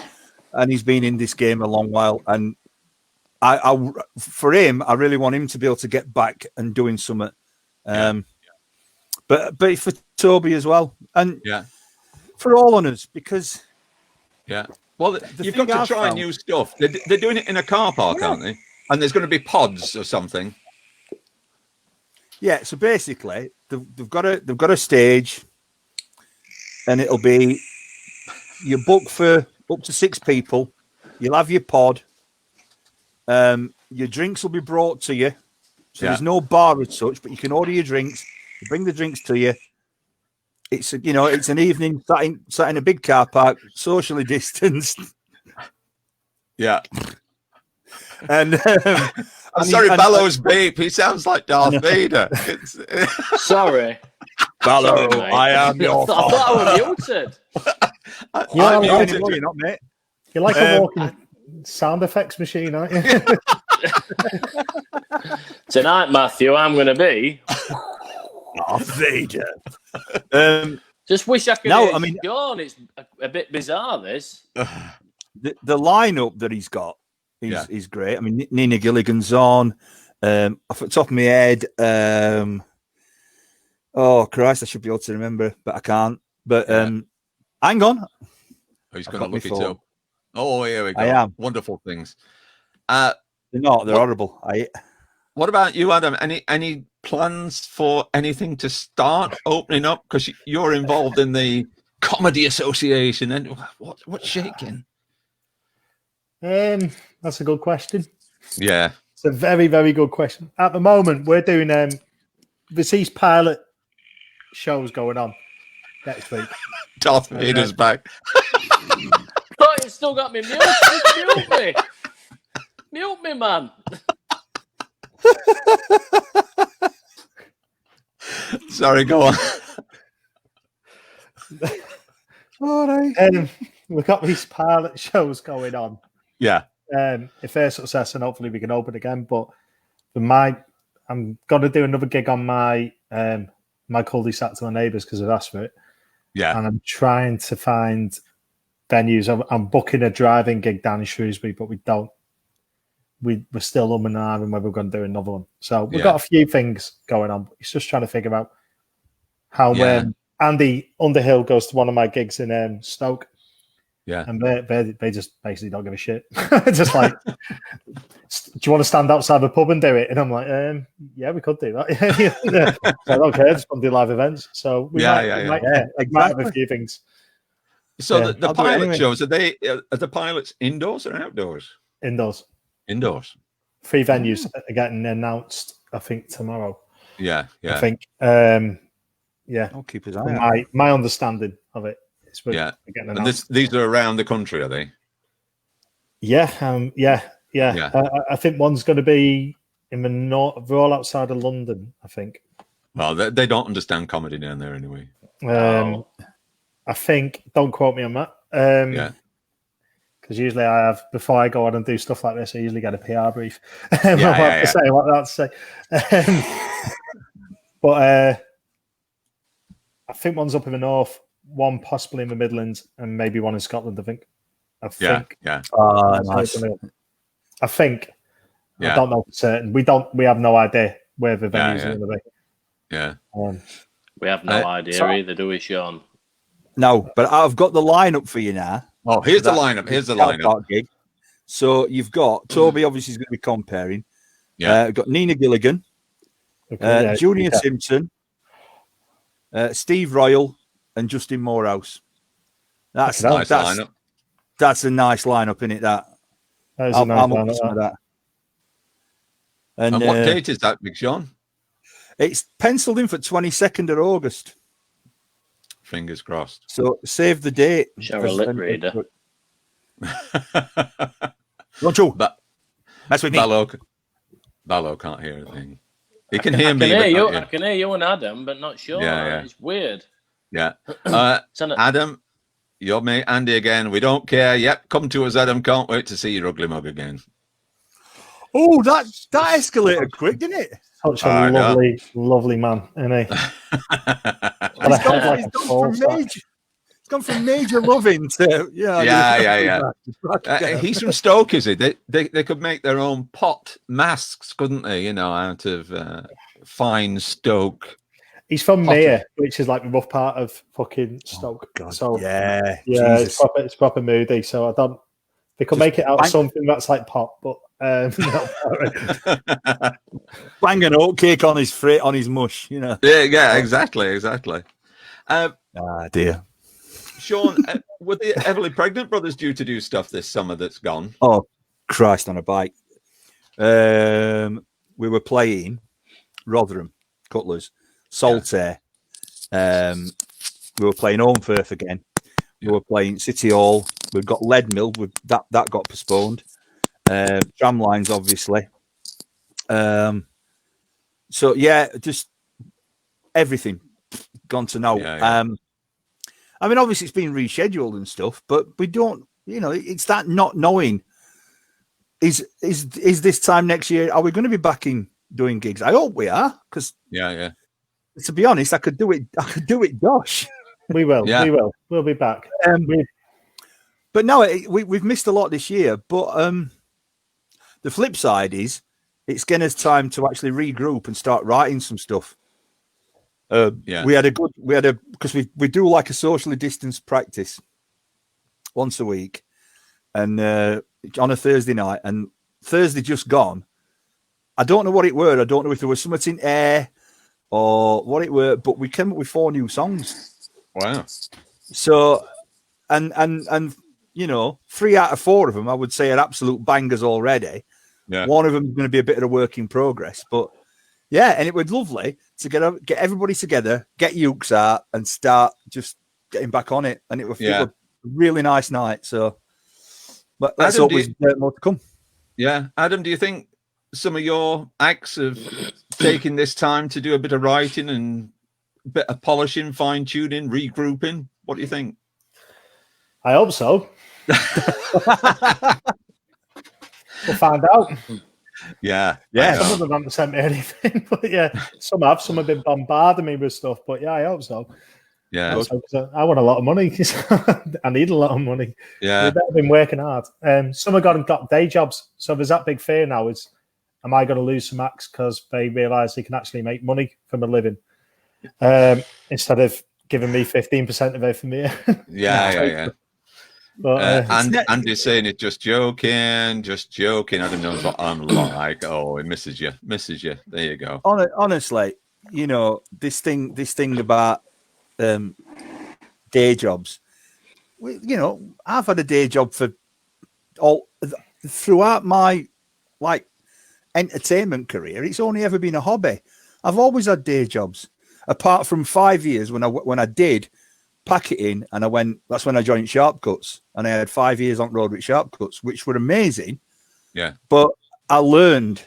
and he's been in this game a long while. And for him, I really want him to be able to get back and doing something. But for Toby as well, and for all on us, because well, you've got to try new stuff. They're doing it in a car park, aren't they? And there's going to be pods or something. Yeah, so basically they've got a stage, and it'll be you book for up to 6 people. You'll have your pod. Your drinks will be brought to you. So there's no bar as such, but you can order your drinks. You bring the drinks to you. It's an evening sat in a big car park, socially distanced. Yeah. And I'm sorry, Ballo's beep. He sounds like Darth Vader. Sorry. Ballo, I am your I thought I was muted. You're not, mate. You're like a walking sound effects machine, aren't you? Tonight, Matthew, I'm going to be Darth Vader. Just wish I could hear Shawn. It's a bit bizarre, this. The lineup that he's got is great. I mean, Nina Gilligan's on. Off the top of my head, oh Christ, I should be able to remember, but I can't. But hang on. He's going to look it up. Oh, here we go. I am. Wonderful things. They're not. They're horrible. What about you, Adam? Any plans for anything to start opening up? Because you're involved in the Comedy Association. And what's shaking? That's a good question. Yeah. It's a very, very good question. At the moment, we're doing these pilot shows going on next week. Darth Vader's back. Oh, it's still got me mute. Mute me. Mute me, man. Sorry, go on. All right. We've got these pilot shows going on. Yeah. If they're success, and hopefully we can open again. But I'm going to do another gig on my cul-de-sac to my neighbours because I've asked for it. Yeah. And I'm trying to find venues. I'm booking a driving gig down in Shrewsbury, but we're still and ahhing whether we're going to do another one. So we've got a few things going on. But it's just trying to figure out how Andy Underhill goes to one of my gigs in Stoke. Yeah. And they just basically don't give a shit. Just like do you want to stand outside the pub and do it? And I'm like, yeah, we could do that. So I don't care, just want to do live events. So we might have a few things. So the pilot shows, are the pilots indoors or outdoors? Indoors. 3 venues are getting announced, I think, tomorrow. Yeah. I think. I'll keep his eye out. My understanding of it is we're getting announced. And these are around the country, are they? Yeah. I think one's going to be in the north. We're all outside of London, I think. Well, they don't understand comedy down there anyway. I think. Don't quote me on that. Because usually before I go on and do stuff like this, I usually get a PR brief. I have to say what that's say. But I think one's up in the north, one possibly in the Midlands, and maybe one in Scotland. I think. Nice. I think. I don't know for certain. We have no idea where the venues are going to be. Yeah. We have no idea either, do we, Shawn? No, but I've got the lineup for you now. Oh, here's the lineup. Gig. So you've got Toby, obviously, is going to be comparing. Yeah. We've got Nina Gilligan, Junior Simpson, Steve Royal, and Justin Morehouse. That's a nice lineup. That's a nice lineup, isn't it? That is a nice lineup. And what date is that, Big Shawn? It's penciled in for 22nd of August. Fingers crossed. So save the date. Show a lip reader. Don't you? That's with me. Ballo can't hear a thing. He can hear me. I can hear you and Adam, but not Shawn. Yeah. It's weird. Yeah. Adam, you're me, Andy again. We don't care. Yep, come to us, Adam. Can't wait to see your ugly mug again. Oh, that escalated quick, didn't it? Such a lovely man, isn't he? It's gone from major loving to he's from Stoke, is he? They could make their own pot masks, couldn't they? Out of fine Stoke. He's from Mere, which is like the rough part of fucking Stoke. God. So it's proper moody. So I don't. They could make it out of something that's like pot, but bang an oatcake on his mush, Yeah, exactly. Dear. Shawn, were the Everly Pregnant Brothers due to do stuff this summer that's gone? Oh, Christ on a bike. We were playing Rotherham, Cutlers, Saltaire. We were playing Holmfirth again. We were playing City Hall. We've got Leadmill. That got postponed. Tramlines, obviously. So just everything gone to now. I mean, obviously it's been rescheduled and stuff, but we don't. It's that not knowing. Is this time next year? Are we going to be back in doing gigs? I hope we are, because to be honest, I could do it. Gosh, we will. Yeah. We will. We'll be back. But no, we've missed a lot this year. But the flip side is it's getting us time to actually regroup and start writing some stuff. Because we do like a socially distanced practice once a week, and on a Thursday night, and Thursday just gone. I don't know what it were. I don't know if there was something in air or what it were, but we came up with 4 new songs. Wow. So, and 3 out of 4 of them, I would say, are absolute bangers already. Yeah. One of them is going to be a bit of a work in progress, but and it was lovely to get everybody together, get Ukes out, and start just getting back on it. And it was a really nice night. So, but let's hope there's more to come. Yeah, Adam, do you think some of your acts have taken this time to do a bit of writing and a bit of polishing, fine tuning, regrouping? What do you think? I hope so. We'll find out. Yeah. Some of them haven't sent me anything, but some have. Some have been bombarding me with stuff, but I hope so. Yeah, I want a lot of money. I need a lot of money. Yeah, I've been working hard. Some have got day jobs, so there's that big fear now: am I going to lose some acts because they realise they can actually make money from a living instead of giving me 15% of it for me? Yeah. But, and Andy's saying it's just joking. Adam knows what I'm like. Oh, he misses you. There you go. Honestly, you know, this thing about day jobs. You know, I've had a day job for throughout my entertainment career. It's only ever been a hobby. I've always had day jobs, apart from 5 years when I did packeting, and that's when I joined Sharp Cuts, and I had 5 years on road with Sharp Cuts, which were amazing. Yeah. But I learned,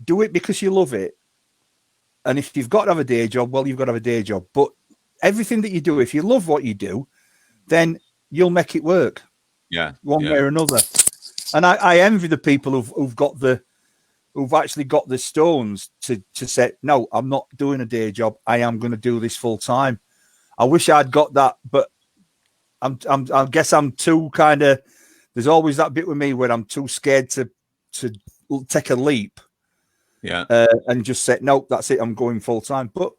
do it because you love it. And if you've got to have a day job, well, you've got to have a day job. But everything that you do, if you love what you do, then you'll make it work. Yeah. One way or another. And I envy the people who've actually got the stones to say, no, I'm not doing a day job. I am going to do this full time. I wish I'd got that, but I guess I'm too kind of. There's always that bit with me where I'm too scared to take a leap. Yeah. And just say, no, that's it. I'm going full time. But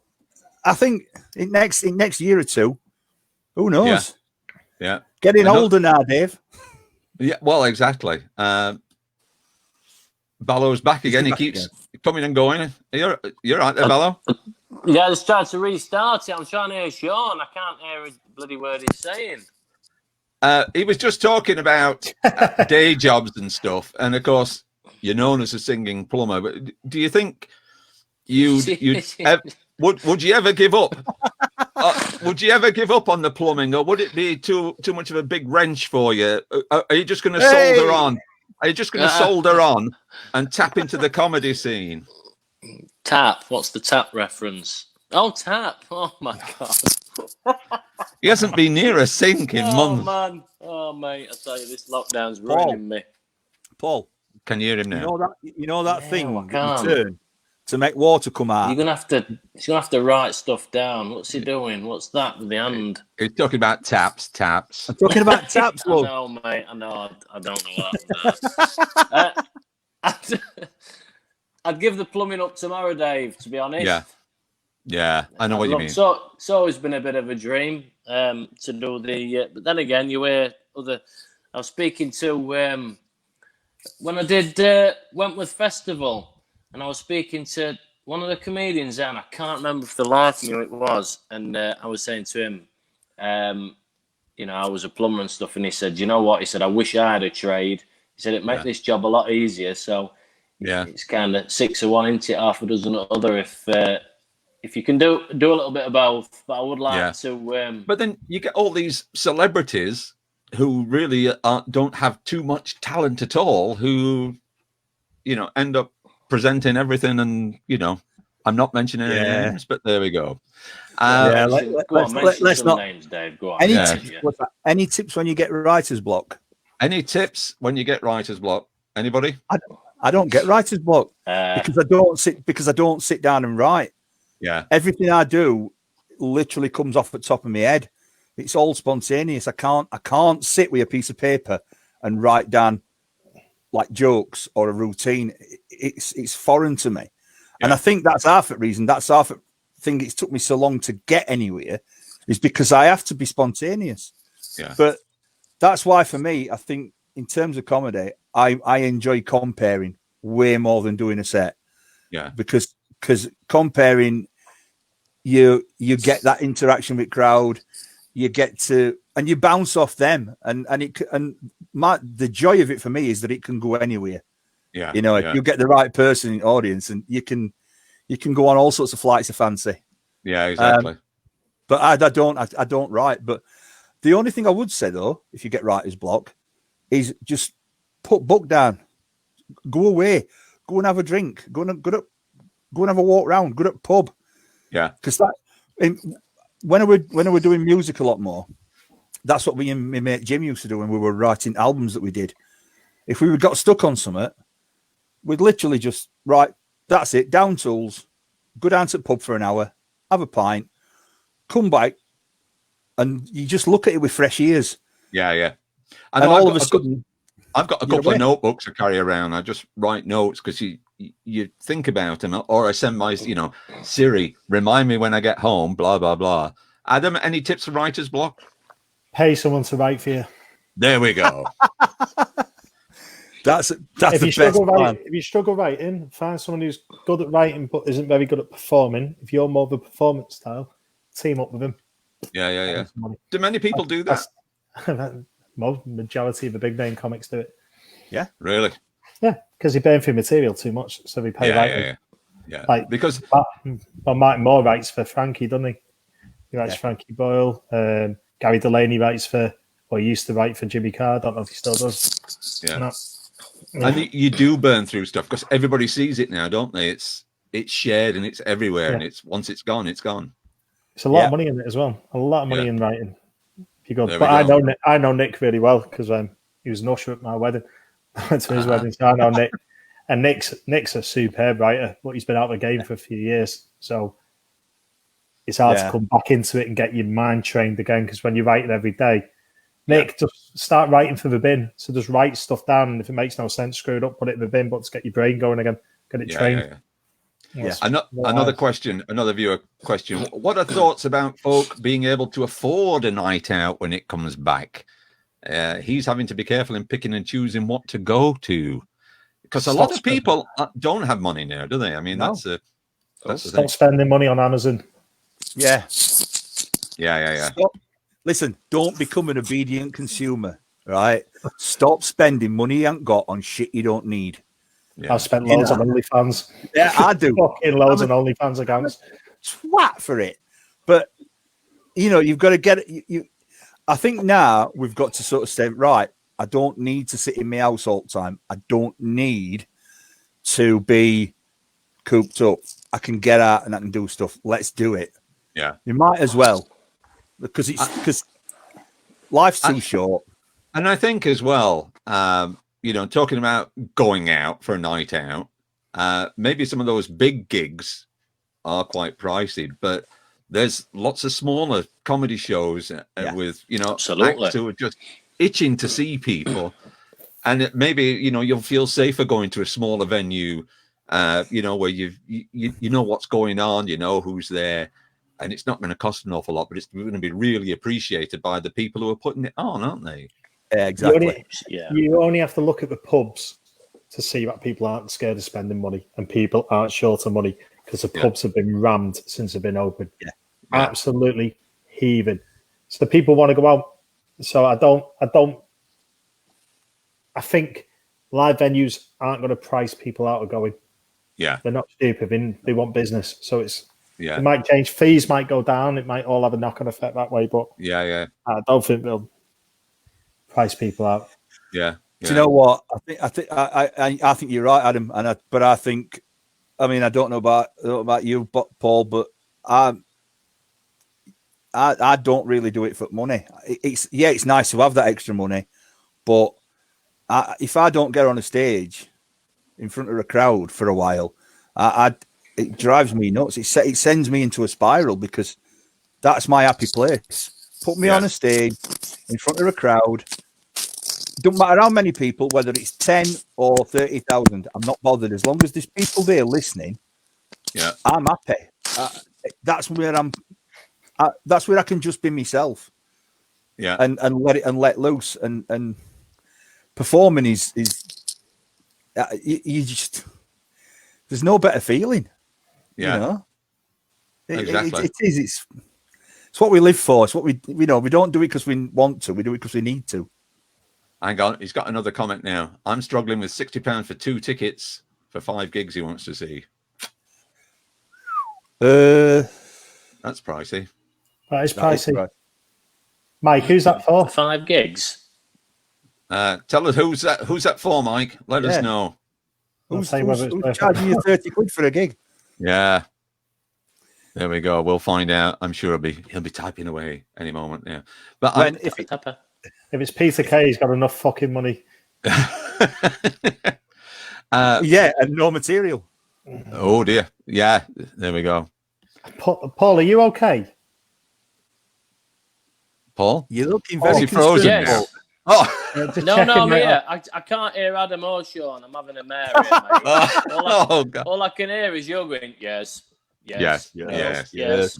I think in next year or two, who knows? Yeah. Getting older now, Dave. Yeah. Well, exactly. Ballo's back again. He keeps coming and going. You're right there, Ballo. Yeah, just trying to restart it. I'm trying to hear Shawn. I can't hear his bloody word he's saying. He was just talking about day jobs and stuff, and of course, you're known as a singing plumber. But do you think would you ever give up? Would you ever give up on the plumbing, or would it be too much of a big wrench for you? Are you just going to solder on? Are you just going to solder on and tap into the comedy scene? Tap? What's the tap reference? Oh, tap! Oh my god! He hasn't been near a sink in months. Oh man! Oh mate, I tell you, this lockdown's ruining me. Paul, can you hear him now? You know that thing you turn to make water come out. He's gonna have to write stuff down. What's he doing? What's that with the hand? He's talking about taps. I'm talking about taps, Paul. I know, mate. I know. I don't know what that. I'd give the plumbing up tomorrow, Dave. To be honest. Yeah. I know what you mean. So it's always been a bit of a dream to do the. But then again, you hear other. I was speaking to when I did Wentworth Festival, and I was speaking to one of the comedians there, and I can't remember for the life of me who it was. And I was saying to him, you know, I was a plumber and stuff, and he said, you know what? He said, I wish I had a trade. He said, it'd make this job a lot easier. So it's kind of 6 of one, isn't it? Half a dozen of other. If you can do a little bit of both, but I would like to. But then you get all these celebrities who really don't have too much talent at all, who, you know, end up presenting everything, and you know, I'm not mentioning any names, but there we go. Let's not names, Dave. Go on. Any tips when you get writer's block? Any tips when you get writer's block? Anybody? I don't get writer's block because I don't sit down and write. Yeah. Everything I do literally comes off the top of my head. It's all spontaneous. I can't sit with a piece of paper and write down like jokes or a routine. It's foreign to me. Yeah. And I think that's half the reason. That's half the thing it's took me so long to get anywhere, is because I have to be spontaneous. Yeah. But that's why for me, I think in terms of comedy, I enjoy comparing way more than doing a set. Yeah. Because comparing, you get that interaction with crowd, you get to, and you bounce off them, the joy of it for me is that it can go anywhere. Yeah, you know, if you get the right person in the audience, and you can go on all sorts of flights of fancy. Yeah, exactly. But I don't write. But the only thing I would say though, if you get writer's block, is just put book down, go away, go and have a drink, go and have a walk around, go to a pub. Yeah, because when we're doing music a lot more, that's what me and my mate Jim used to do when we were writing albums that we did. If we got stuck on something, we'd literally just write, that's it, down tools, go down to the pub for an hour, have a pint, come back, and you just look at it with fresh ears. Yeah. And all of a sudden, I've got a couple of notebooks I carry around. I just write notes because you think about them, or I send my, Siri, remind me when I get home, blah, blah, blah. Adam, any tips for writer's block? Pay someone to write for you. There we go. That's if the you struggle best plan. if you struggle writing, find someone who's good at writing but isn't very good at performing. If you're more of a performance style, team up with him. Yeah. Do many people do that? Majority of the big name comics do it. Yeah, really. Yeah, because you're paying for material too much, so they pay writers. Yeah. Like Because Martin Moore writes for Frankie, doesn't he? He writes Frankie Boyle. Gary Delaney writes for, or he used to write for Jimmy Carr. I don't know if he still does. Yeah. No. And you do burn through stuff because everybody sees it now, don't they? It's shared and it's everywhere, and it's once it's gone, it's gone. It's a lot of money in it as well. A lot of money in writing. If you go, but I know Nick really well because he was an usher at my wedding. I went to his wedding, so I know Nick. And Nick's a superb writer, but he's been out of the game for a few years, so it's hard to come back into it and get your mind trained again. Because when you're writing every day, Nick, just start writing for the bin. So just write stuff down, and if it makes no sense, screw it up, put it in the bin, but to get your brain going again, get it trained. Yeah. Another question, another viewer question. What are thoughts about folk being able to afford a night out when it comes back? He's having to be careful in picking and choosing what to go to. Because a lot of people don't have money now, do they? I mean, that's the thing. Spending money on Amazon. Yeah. Listen, don't become an obedient consumer, right? Stop spending money you ain't got on shit you don't need. Yeah. I've spent loads on OnlyFans. Yeah, I do. Fucking loads on OnlyFans accounts. Twat for it. But, you've got to get it. I think now we've got to sort of say, right, I don't need to sit in my house all the time. I don't need to be cooped up. I can get out and I can do stuff. Let's do it. Yeah. You might as well. Because life's too short. And I think as well, talking about going out for a night out, maybe some of those big gigs are quite pricey, but there's lots of smaller comedy shows with, absolutely, acts who are just itching to see people. And maybe, you'll feel safer going to a smaller venue, where you know what's going on, you know who's there. And it's not going to cost an awful lot, but it's going to be really appreciated by the people who are putting it on, aren't they? Yeah, exactly. You only have to look at the pubs to see that people aren't scared of spending money and people aren't short of money because the pubs have been rammed since they've been open. Yeah. Absolutely heaving. So people want to go out. So I think live venues aren't going to price people out of going. Yeah. They're not stupid. They want business. So it might change. Fees might go down. It might all have a knock-on effect that way. But I don't think they'll price people out. Yeah. Do you know what? I think you're right, Adam. But I think, I don't know about you, Paul, but I don't really do it for money. It's nice to have that extra money, but if I don't get on a stage in front of a crowd for a while, it drives me nuts. It sends me into a spiral because that's my happy place. Put me on a stage in front of a crowd. Don't matter how many people, whether it's 10 or 30,000, I'm not bothered. As long as there's people there listening, I'm happy. That's where that's where I can just be myself. Yeah. And let loose. And performing is you just, there's no better feeling. Yeah. Exactly. It's what we live for. It's what we don't do it because we want to. We do it because we need to. Hang on, he's got another comment now. I'm struggling with £60 for 2 tickets for 5 gigs he wants to see. That's pricey. That is pricey. Mike, who's that for? 5 gigs. Tell us who's that for, Mike. Let us know. Who's charging you 30 quid for a gig? Yeah. There we go. We'll find out. I'm sure he'll be typing away any moment now. But if it's Peter Kay, he's got enough fucking money. And no material. Oh dear. Yeah. There we go. Paul, are you okay? Paul, you're looking very frozen. Yes. Oh no, I'm here. I can't hear Adam or Shawn. I'm having a mare here, mate. All I can hear is you going, yes.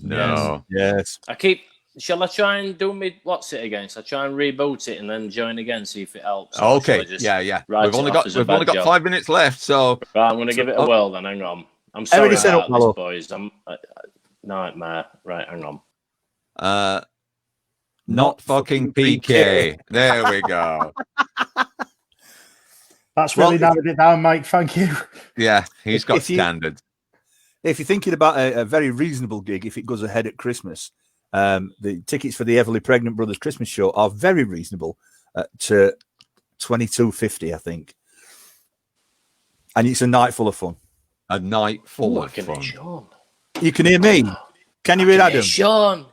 No. I keep Shall I try and do me? What's it again? So I try and reboot it and then join again, see if it helps. Okay. Yeah. We've only got 5 minutes left, so right, I'm going to give it a whirl. Then hang on. I'm sorry about this, boys. I'm nightmare. Right, hang on. Not fucking PK. There we go. That's really narrowed it down, Mike. Thank you. Yeah, he's got standards. If you're thinking about a very reasonable gig, if it goes ahead at Christmas, the tickets for the Everly Pregnant Brothers Christmas show are very reasonable to $22.50, I think. And it's a night full of fun. A night full of fun. Shawn. You can hear me. Can you hear Adam? Shawn.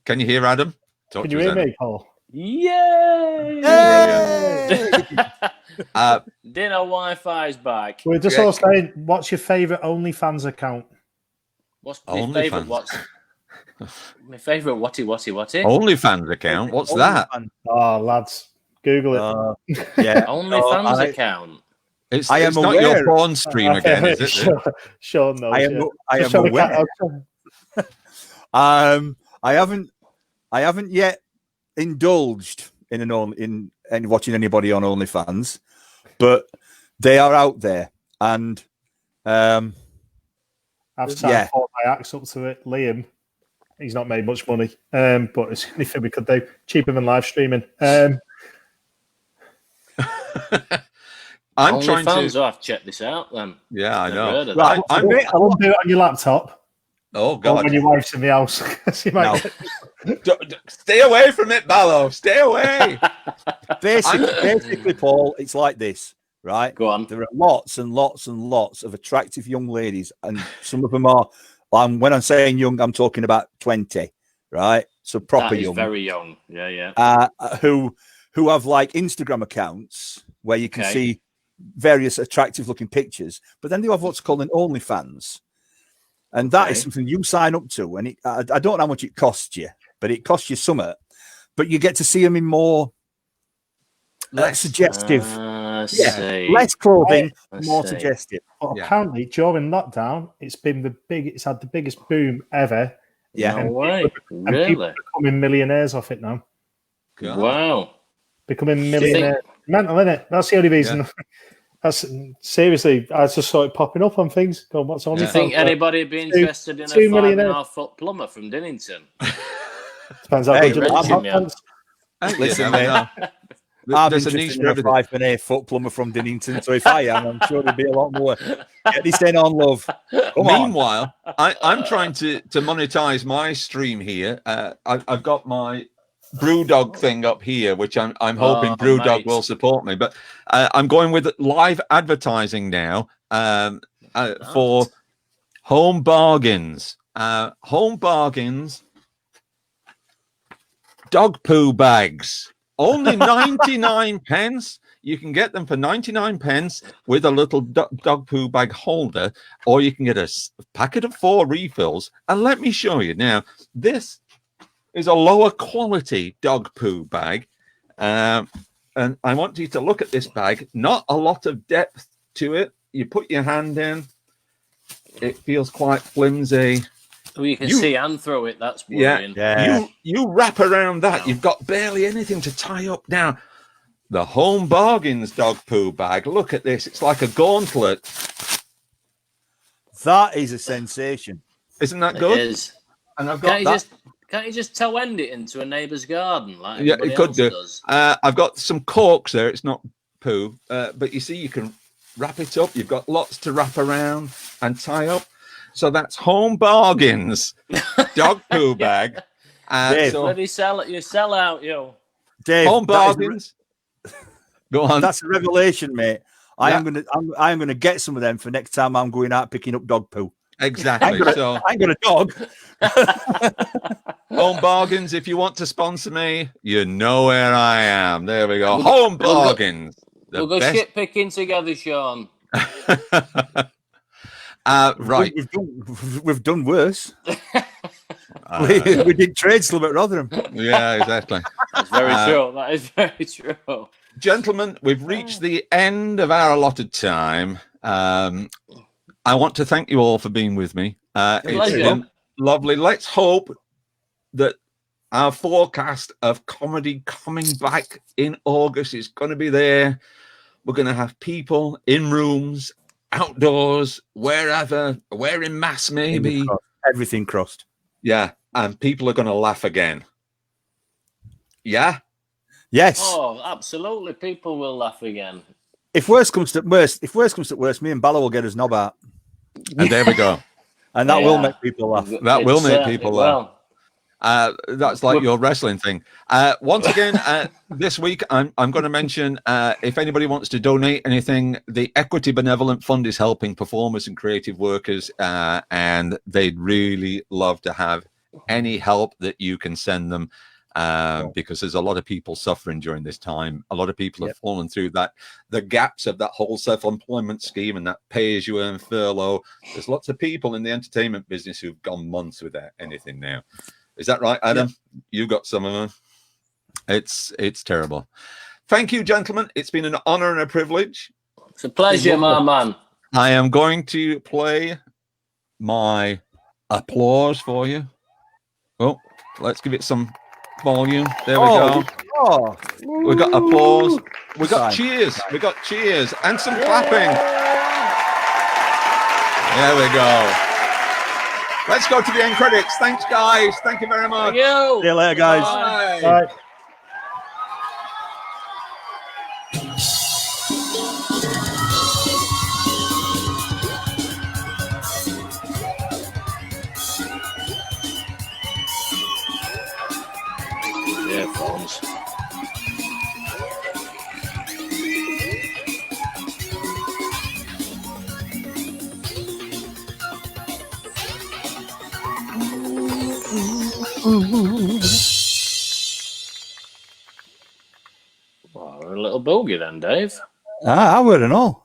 Can you hear Adam? Can you hear me, Paul? Yay! Dinner Wi-Fi's back. We're just all saying, what's your favourite OnlyFans account? What's my favourite? My favourite? Whatty? OnlyFans account. What's that? Oh, lads, Google it. Yeah, OnlyFans account. It's not your porn stream again, is it? Sean knows. I am aware. I haven't yet indulged in watching anybody on OnlyFans, but they are out there, and I've signed my axe up to it. Liam, he's not made much money, but it's anything we could do cheaper than live streaming. I'm trying to. I've checked this out. Then yeah, I know. Right, I won't do it on your laptop. Oh God! When your wife's in the house, stay away from it, Ballo. Stay away. Basically, Paul, it's like this, right? Go on. There are lots and lots and lots of attractive young ladies, and some of them are. When I'm saying young, I'm talking about 20, right? So proper young, very young. Yeah. Who have like Instagram accounts where you can see various attractive-looking pictures, but then they have what's called an OnlyFans. And that is something you sign up to. And I don't know how much it costs you, but it costs you something. But you get to see them in more less suggestive. Less clothing, more suggestive. But apparently, during lockdown, it's had the biggest boom ever. Yeah. No way. Really? People are becoming millionaires off it now. God. Wow. Becoming millionaires. Mental, isn't it? That's the only reason. Yeah. That's seriously, I just saw it popping up on things. Go, what's on? Do you think anybody would be interested in a 5.5-foot plumber from Dinnington? Depends how good you are. Listen, mate. There's a niche for a 5.5-foot plumber from Dinnington. So if I am, I'm sure there'll be a lot more. Get this in on, love. Meanwhile, I'm trying to monetize my stream here. I've got my Brewdog thing up here, which I'm hoping Brewdog will support me. But I'm going with live advertising now for Home Bargains. Home Bargains dog poo bags. Only 99 pence. You can get them for 99 pence with a little dog poo bag holder, or you can get a packet of 4 refills. And let me show you now. This is a lower quality dog poo bag. And I want you to look at this bag. Not a lot of depth to it. You put your hand in. It feels quite flimsy. Well, you can see and throw it. That's worrying. Yeah. You wrap around that. You've got barely anything to tie up now. The Home Bargains dog poo bag. Look at this. It's like a gauntlet. That is a sensation. Isn't that good? It is. And I've got Can't you just toe end it into a neighbour's garden like it could do. Does? I've got some corks there. It's not poo, but you see, you can wrap it up. You've got lots to wrap around and tie up. So that's Home Bargains dog poo bag. Dave, bloody sell it. You sell out, yo. Dave, Home Bargains. Go on. That's a revelation, mate. I am gonna get some of them for next time I'm going out picking up dog poo. Exactly. I ain't got a dog. Home Bargains, if you want to sponsor me, you know where I am. There we go. Home Bargains. We'll go shit picking together, Shawn. Right. We've done worse. We did trade slum at Rotherham. Yeah, exactly. That's very true. That is very true. Gentlemen, we've reached the end of our allotted time. I want to thank you all for being with me. It's been lovely. Let's hope that our forecast of comedy coming back in August is going to be there. We're going to have people in rooms, outdoors, wherever, wearing masks maybe. Everything crossed. Yeah, and people are going to laugh again. Yeah? Yes. Oh, absolutely. People will laugh again. If worse comes to worse, me and Ballo will get his knob out. And there we go. And that will make people laugh. That will make people laugh. That's like your wrestling thing. Once again, this week, I'm going to mention, if anybody wants to donate anything, the Equity Benevolent Fund is helping performers and creative workers, and they'd really love to have any help that you can send them, because there's a lot of people suffering during this time. A lot of people have fallen through the gaps of that whole self-employment scheme and that pay-as-you-earn furlough. There's lots of people in the entertainment business who've gone months without anything now. Is that right, Adam? Yeah. You got some of them. It's terrible. Thank you, gentlemen. It's been an honor and a privilege. It's a pleasure, my man. I am going to play my applause for you. Oh, let's give it some volume. There we go. Oh, we got applause. We got cheers. We got cheers and some clapping. There we go. Let's go to the end credits. Thanks, guys. Thank you very much. Thank you. See you later, guys. Bye. Bye. Earphones. Well, a little bogey then, Dave. I wouldn't know.